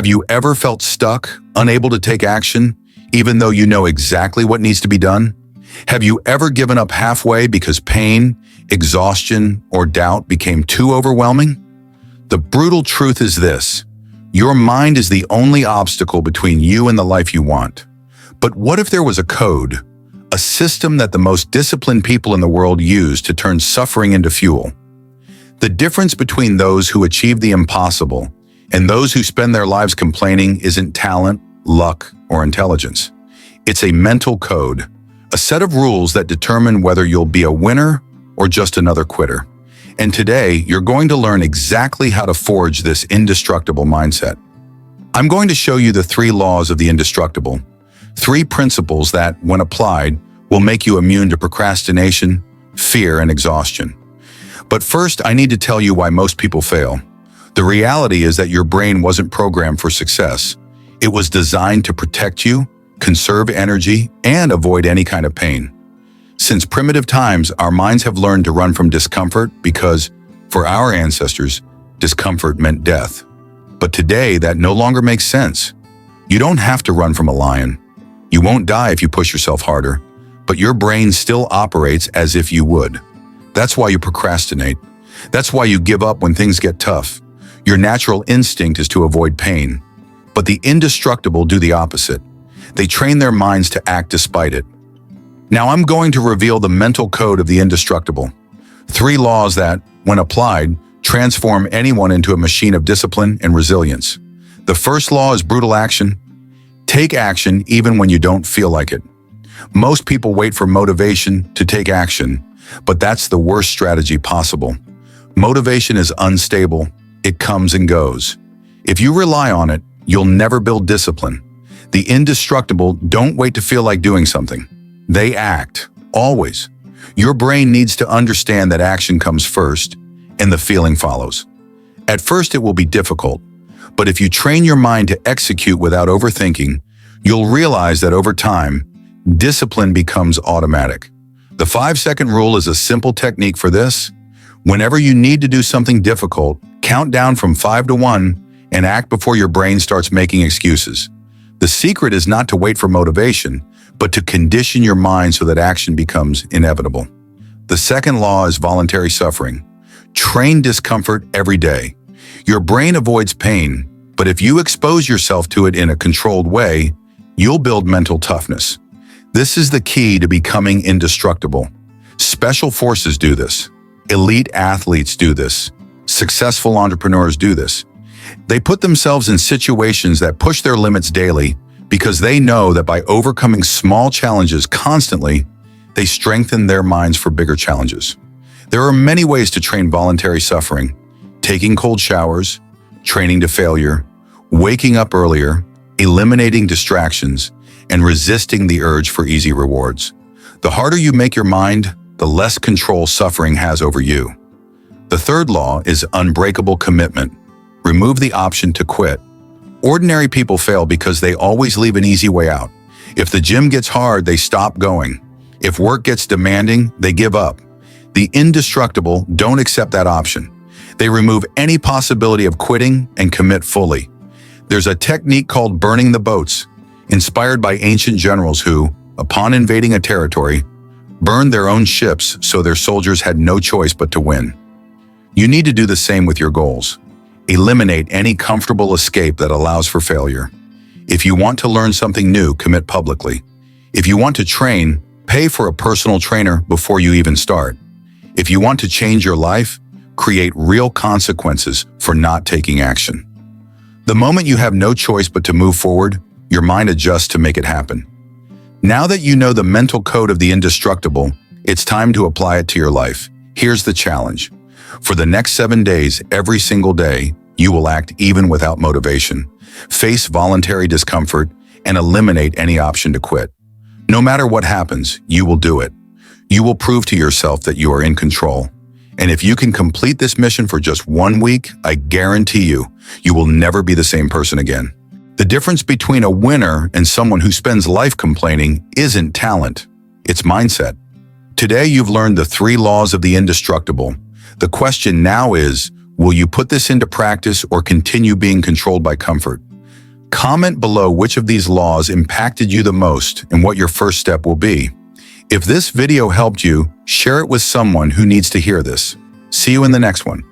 Have you ever felt stuck, unable to take action, even though you know exactly what needs to be done? Have you ever given up halfway because pain, exhaustion, or doubt became too overwhelming? The brutal truth is this: your mind is the only obstacle between you and the life you want. But what if there was a code, a system that the most disciplined people in the world use to turn suffering into fuel? The difference between those who achieve the impossible and those who spend their lives complaining isn't talent, luck, or intelligence. It's a mental code, a set of rules that determine whether you'll be a winner or just another quitter. And today, you're going to learn exactly how to forge this indestructible mindset. I'm going to show you the 3 laws of the indestructible, 3 principles that, when applied, will make you immune to procrastination, fear, and exhaustion. But first, I need to tell you why most people fail. The reality is that your brain wasn't programmed for success. It was designed to protect you, conserve energy, and avoid any kind of pain. Since primitive times, our minds have learned to run from discomfort because, for our ancestors, discomfort meant death. But today, that no longer makes sense. You don't have to run from a lion. You won't die if you push yourself harder, but your brain still operates as if you would. That's why you procrastinate. That's why you give up when things get tough. Your natural instinct is to avoid pain. But the indestructible do the opposite. They train their minds to act despite it. Now I'm going to reveal the mental code of the indestructible. 3 laws that, when applied, transform anyone into a machine of discipline and resilience. The first law is brutal action. Take action even when you don't feel like it. Most people wait for motivation to take action, but that's the worst strategy possible. Motivation is unstable. It comes and goes. If you rely on it, you'll never build discipline. The indestructible don't wait to feel like doing something. They act, always. Your brain needs to understand that action comes first, and the feeling follows. At first, it will be difficult, but if you train your mind to execute without overthinking, you'll realize that over time, discipline becomes automatic. The 5-second rule is a simple technique for this. Whenever you need to do something difficult, count down from 5 to 1 and act before your brain starts making excuses. The secret is not to wait for motivation, but to condition your mind so that action becomes inevitable. The second law is voluntary suffering. Train discomfort every day. Your brain avoids pain, but if you expose yourself to it in a controlled way, you'll build mental toughness. This is the key to becoming indestructible. Special forces do this. Elite athletes do this. Successful entrepreneurs do this. They put themselves in situations that push their limits daily because they know that by overcoming small challenges constantly, they strengthen their minds for bigger challenges. There are many ways to train voluntary suffering: taking cold showers, training to failure, waking up earlier, eliminating distractions, and resisting the urge for easy rewards. The harder you make your mind, the less control suffering has over you. The third law is unbreakable commitment. Remove the option to quit. Ordinary people fail because they always leave an easy way out. If the gym gets hard, they stop going. If work gets demanding, they give up. The indestructible don't accept that option. They remove any possibility of quitting and commit fully. There's a technique called burning the boats, inspired by ancient generals who, upon invading a territory, burned their own ships so their soldiers had no choice but to win. You need to do the same with your goals. Eliminate any comfortable escape that allows for failure. If you want to learn something new, commit publicly. If you want to train, pay for a personal trainer before you even start. If you want to change your life, create real consequences for not taking action. The moment you have no choice but to move forward, your mind adjusts to make it happen. Now that you know the mental code of the indestructible, it's time to apply it to your life. Here's the challenge. For the next 7 days, every single day, you will act even without motivation, face voluntary discomfort, and eliminate any option to quit. No matter what happens, you will do it. You will prove to yourself that you are in control. And if you can complete this mission for just 1 week, I guarantee you, you will never be the same person again. The difference between a winner and someone who spends life complaining isn't talent, it's mindset. Today, you've learned the 3 laws of the indestructible. The question now is, will you put this into practice or continue being controlled by comfort? Comment below which of these laws impacted you the most and what your first step will be. If this video helped you, share it with someone who needs to hear this. See you in the next one.